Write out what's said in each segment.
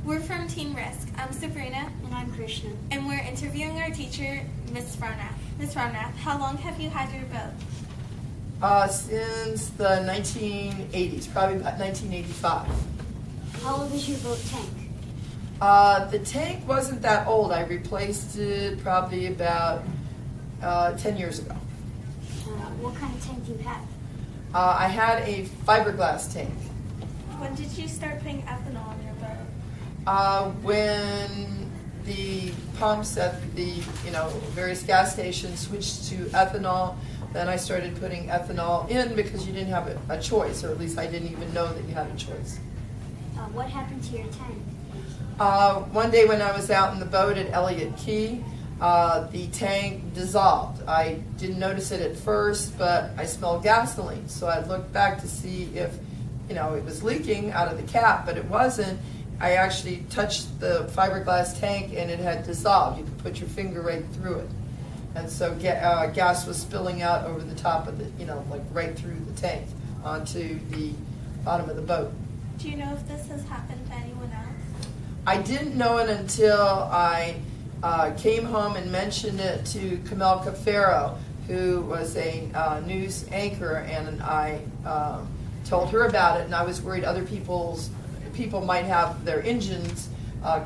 We're from Team R.I.S.K. I'm Sabrina. And I'm Krishna. And we're interviewing our teacher, Miss Ramnath. Miss Ramnath, how long have you had your boat? Since the 1980s, probably about 1985. How old is your boat tank? The tank wasn't that old. I replaced it probably about 10 years ago. What kind of tank do you have? I had a fiberglass tank. When did you start putting ethanol on your boat? When the pumps at the various gas stations switched to ethanol, then I started putting ethanol in because you didn't have a choice, or at least I didn't even know that you had a choice. What happened to your tank? One day when I was out in the boat at Elliott Key, the tank dissolved. I didn't notice it at first, but I smelled gasoline. So I looked back to see if it was leaking out of the cap, but it wasn't. I actually touched the fiberglass tank and it had dissolved. You could put your finger right through it. And so gas was spilling out over the top of the, like right through the tank onto the bottom of the boat. Do you know if this has happened to anyone else? I didn't know it until I came home and mentioned it to Kamelka Farrow, who was a news anchor, and I told her about it, and I was worried other people might have their engines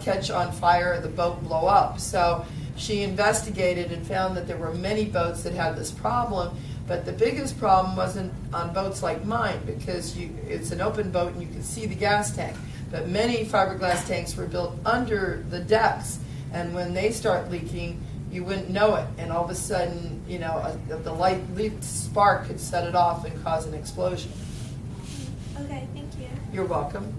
catch on fire, the boat blow up. So she investigated and found that there were many boats that had this problem, but the biggest problem wasn't on boats like mine because it's an open boat and you can see the gas tank. But many fiberglass tanks were built under the decks, and when they start leaking, you wouldn't know it, and all of a sudden, the light leaked spark could set it off and cause an explosion. Okay, thank you. You're welcome.